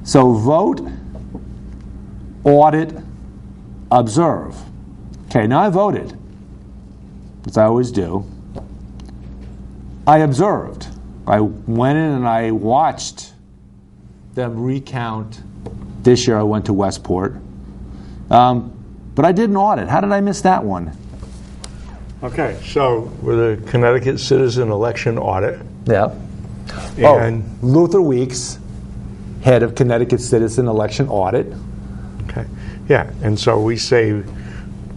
So vote, audit, observe. Okay, now I voted, as I always do. I observed. I went in and I watched them recount. This year I went to Westport. But I did an audit. How did I miss that one? Okay, so with the Connecticut Citizen Election Audit. Yeah. And Luther Weeks, head of Connecticut Citizen Election Audit. Okay, yeah, and so we say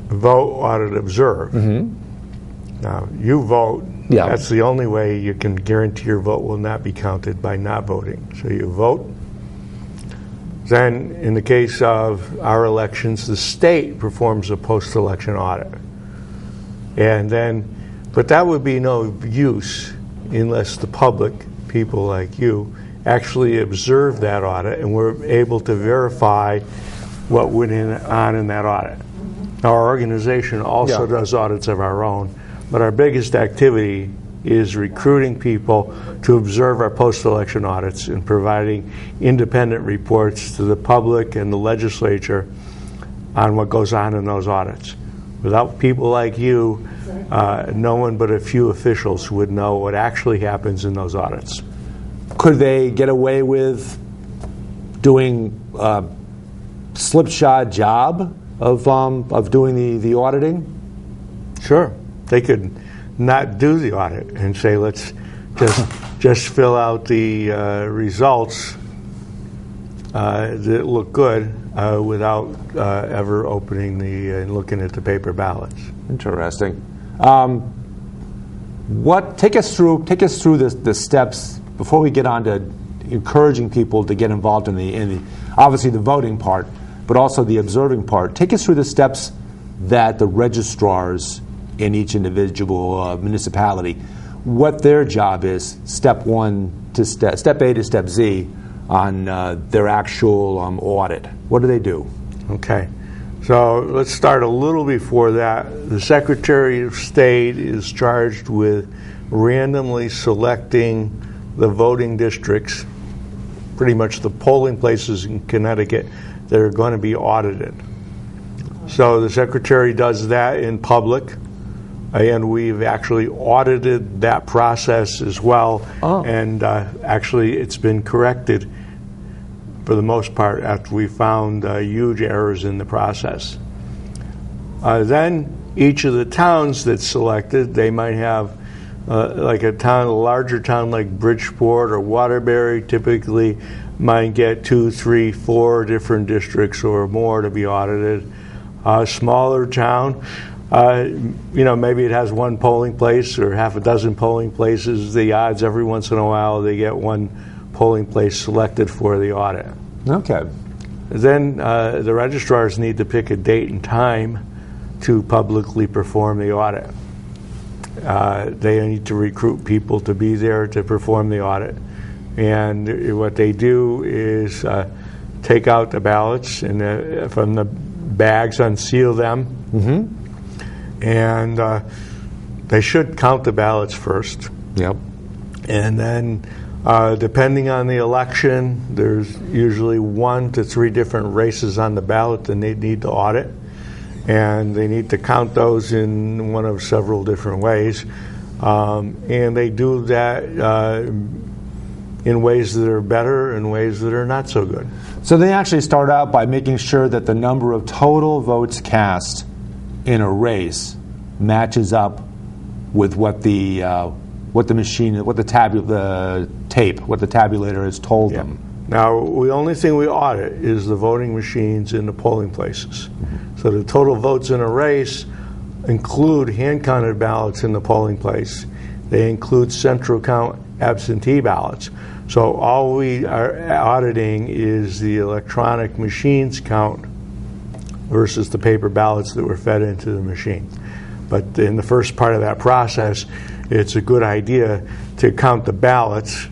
vote, audit, observe. Now, you vote. Yeah. That's the only way you can guarantee your vote will not be counted by not voting. So you vote. Then, in the case of our elections, the state performs a post-election audit. And then, but that would be no use unless the public, people like you, actually observe that audit and we're able to verify what went on in that audit. Our organization also does audits of our own, but our biggest activity is recruiting people to observe our post-election audits and providing independent reports to the public and the legislature on what goes on in those audits. Without people like you, no one but a few officials would know what actually happens in those audits. Could they get away with doing a slipshod job of doing the auditing? Sure. They could not do the audit and say, let's just fill out the results that look good without ever opening and looking at the paper ballots. Interesting. Take us through the steps before we get on to encouraging people to get involved in the obviously the voting part, but also the observing part. Take us through the steps that the registrars in each individual municipality, what their job is, step A to step Z, on their actual audit. What do they do? Okay. So let's start a little before that. The Secretary of State is charged with randomly selecting the voting districts, pretty much the polling places in Connecticut that are going to be audited. So the Secretary does that in public, and we've actually audited that process as well. And actually it's been corrected for the most part after we found huge errors in the process. Then each of the towns that's selected, they might have like a larger town like Bridgeport or Waterbury typically might get 2, 3, 4 different districts or more to be audited. A smaller town, maybe it has one polling place or half a dozen polling places. The odds every once in a while they get one polling place selected for the audit. Okay. Then the registrars need to pick a date and time to publicly perform the audit. They need to recruit people to be there to perform the audit. And what they do is take out the ballots and from the bags, unseal them. And they should count the ballots first. Yep. And then depending on the election, there's usually 1 to 3 different races on the ballot that they need to audit. And they need to count those in one of several different ways. And they do that in ways that are better and ways that are not so good. So they actually start out by making sure that the number of total votes cast in a race matches up with what the tabulator has told them. Now, the only thing we audit is the voting machines in the polling places. So the total votes in a race include hand-counted ballots in the polling place. They include central count absentee ballots. So all we are auditing is the electronic machines count versus the paper ballots that were fed into the machine. But in the first part of that process, it's a good idea to count the ballots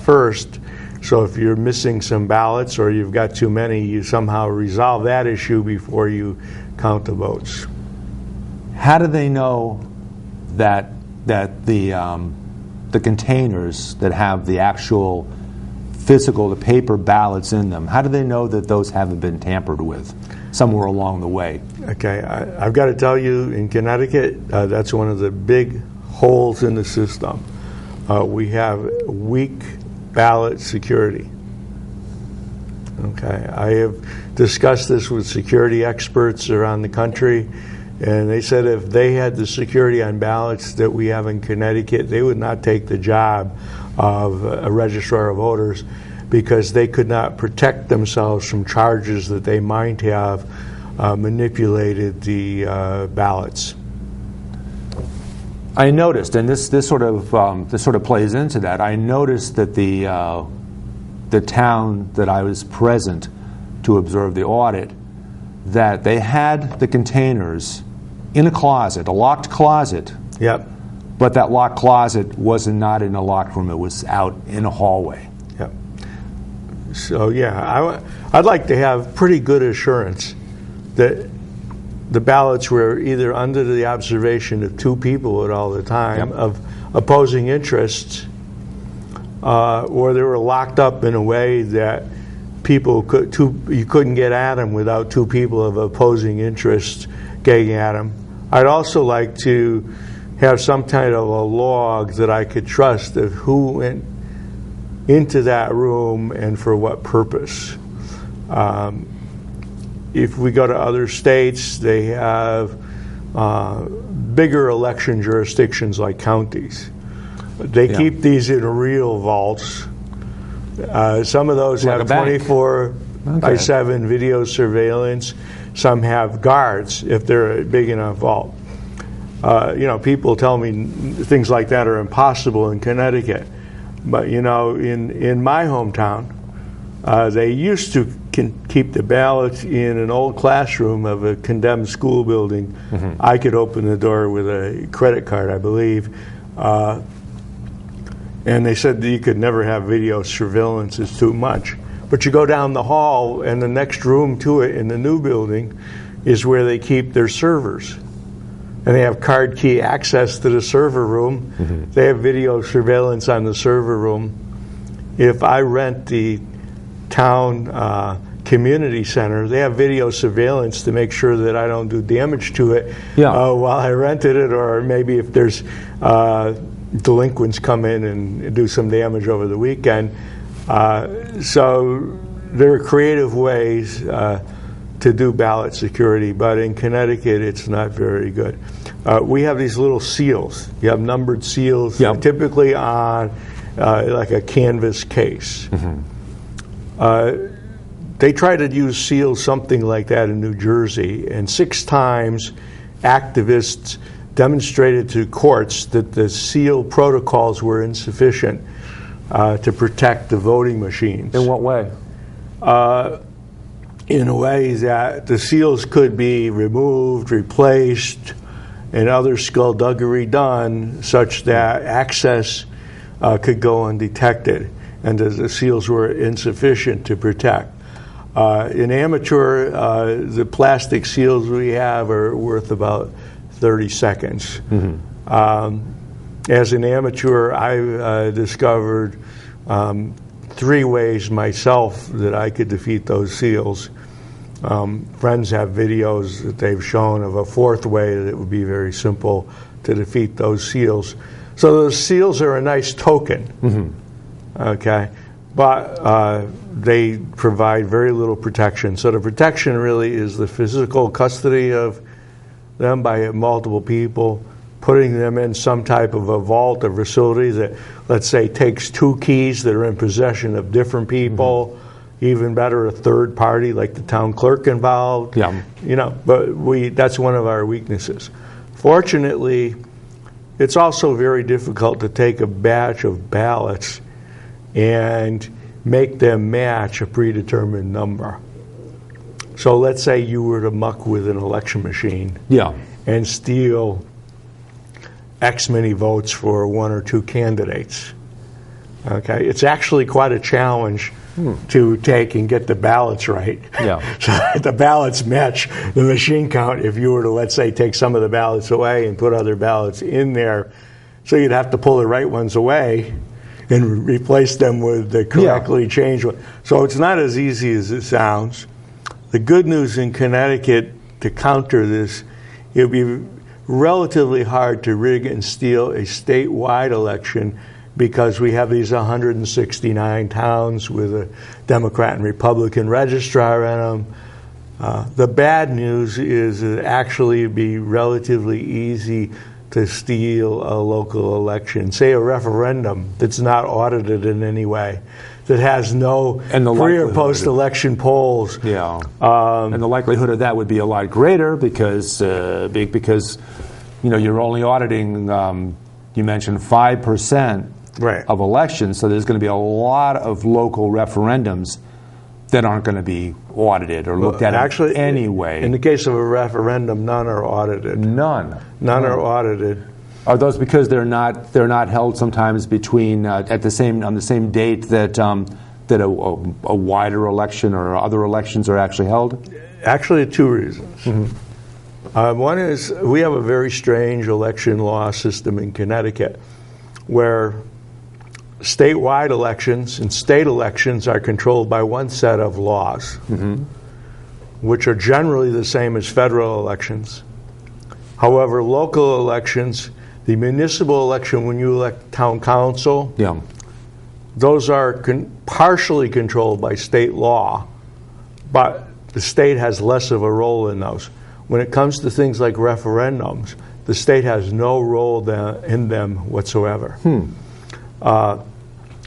first. So if you're missing some ballots or you've got too many, you somehow resolve that issue before you count the votes. How do they know that the containers that have the actual physical, the paper ballots in them, how do they know that those haven't been tampered with somewhere along the way? Okay, I've got to tell you, in Connecticut, that's one of the big holes in the system. We have weak ballot security. Okay, I have discussed this with security experts around the country, and they said if they had the security on ballots that we have in Connecticut, they would not take the job of a registrar of voters because they could not protect themselves from charges that they might have manipulated the ballots. I noticed, and this sort of plays into that. I noticed that the town that I was present to observe the audit, that they had the containers in a closet, a locked closet. Yep. But that locked closet was not in a locked room; it was out in a hallway. Yep. So yeah, I'd like to have pretty good assurance that the ballots were either under the observation of two people at all the time, yep, of opposing interests, or they were locked up in a way that you couldn't get at them without two people of opposing interests getting at them. I'd also like to have some kind of a log that I could trust of who went into that room and for what purpose. If we go to other states, they have bigger election jurisdictions like counties. They keep these in real vaults. Some of those have 24/7 video surveillance. Some have guards if they're a big enough vault. People tell me things like that are impossible in Connecticut. But, in my hometown, they used to keep the ballots in an old classroom of a condemned school building. Mm-hmm. I could open the door with a credit card, I believe. And they said that you could never have video surveillance, it's too much. But you go down the hall, and the next room to it in the new building is where they keep their servers. And they have card key access to the server room. Mm-hmm. They have video surveillance on the server room. If I rent the town community center, they have video surveillance to make sure that I don't do damage to it while I rented it, or maybe if there's delinquents come in and do some damage over the weekend. So there are creative ways to do ballot security, but in Connecticut it's not very good. We have these little seals. You have numbered seals, typically on like a canvas case. Mm-hmm. They try to use seals something like that in New Jersey, and 6 times activists demonstrated to courts that the seal protocols were insufficient to protect the voting machines. In what way? In a way that the seals could be removed, replaced, and other skullduggery done such that access could go undetected, and that the seals were insufficient to protect. In amateur, the plastic seals we have are worth about 30 seconds. Mm-hmm. As an amateur, I discovered 3 ways myself that I could defeat those seals. Friends have videos that they've shown of a 4th way that it would be very simple to defeat those seals. So those seals are a nice token, mm-hmm, okay, but they provide very little protection. So the protection really is the physical custody of them by multiple people, putting them in some type of a vault or facility that, let's say, takes 2 keys that are in possession of different people. Mm-hmm. Even better, a third party like the town clerk involved. Yeah. But that's one of our weaknesses. Fortunately, it's also very difficult to take a batch of ballots and make them match a predetermined number. So let's say you were to muck with an election machine and steal X many votes for 1 or 2 candidates. Okay, it's actually quite a challenge to take and get the ballots right. Yeah. So that the ballots match the machine count if you were to, let's say, take some of the ballots away and put other ballots in there. So you'd have to pull the right ones away and replace them with the correctly changed one. So it's not as easy as it sounds. The good news in Connecticut, to counter this, it would be relatively hard to rig and steal a statewide election because we have these 169 towns with a Democrat and Republican registrar in them. The bad news is it actually would be relatively easy to steal a local election, say a referendum that's not audited in any way, that has no pre- or post-election polls. Yeah, and the likelihood of that would be a lot greater because you're only auditing. You mentioned 5% of elections, so there's going to be a lot of local referendums that aren't going to be audited or looked at actually anyway. In the case of a referendum, none are audited. None are audited. Are those because they're not held sometimes between on the same date that a wider election or other elections are actually held? Actually, two reasons. Mm-hmm. One is we have a very strange election law system in Connecticut where statewide elections and state elections are controlled by one set of laws, which are generally the same as federal elections. However, local elections, the municipal election when you elect town council, those are partially controlled by state law, but the state has less of a role in those. When it comes to things like referendums, the state has no role in them whatsoever.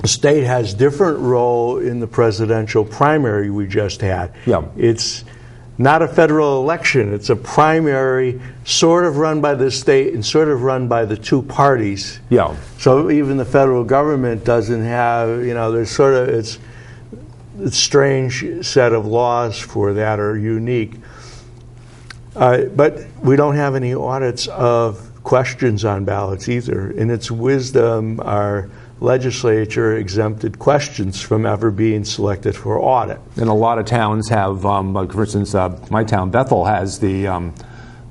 The state has different role in the presidential primary we just had. It's not a federal election. It's a primary sort of run by the state and sort of run by the two parties. So even the federal government doesn't have, there's sort of, it's a strange set of laws for that are unique. But we don't have any audits of questions on ballots either. In its wisdom, our legislature exempted questions from ever being selected for audit. And a lot of towns have, for instance, my town, Bethel, has the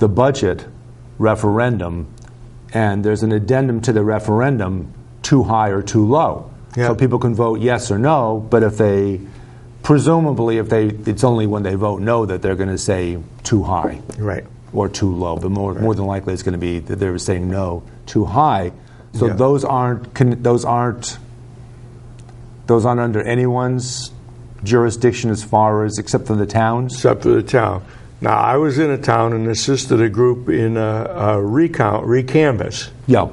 budget referendum, and there's an addendum to the referendum, too high or too low. So people can vote yes or no, but it's only when they vote no that they're going to say too high or too low, but more than likely it's going to be that they're saying no, too high. So those aren't under anyone's jurisdiction as far as except for the towns? Except for the town. Now, I was in a town and assisted a group in a recanvass.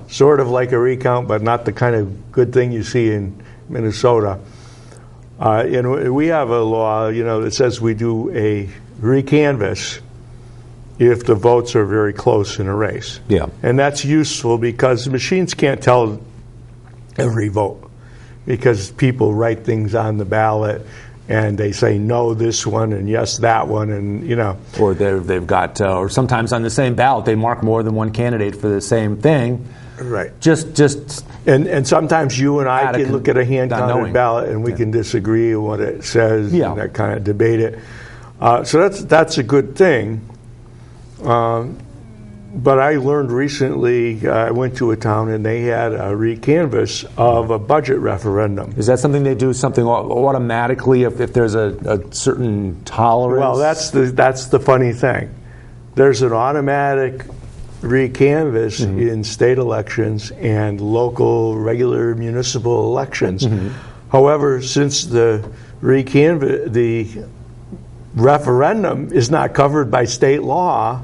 Sort of like a recount, but not the kind of good thing you see in Minnesota. And we have a law, that says we do a recanvass if the votes are very close in a race. And that's useful because machines can't tell every vote because people write things on the ballot and they say no this one and yes that one, and or they've got or sometimes on the same ballot they mark more than one candidate for the same thing. Just and sometimes you and I can look at a hand-counted ballot and we can disagree on what it says and that kind of debate it. So that's a good thing. But I learned recently, I went to a town and they had a recanvass of a budget referendum. Is that something they do automatically if there's a certain tolerance? Well, that's the funny thing. There's an automatic recanvass in state elections and local regular municipal elections. However, since the referendum is not covered by state law,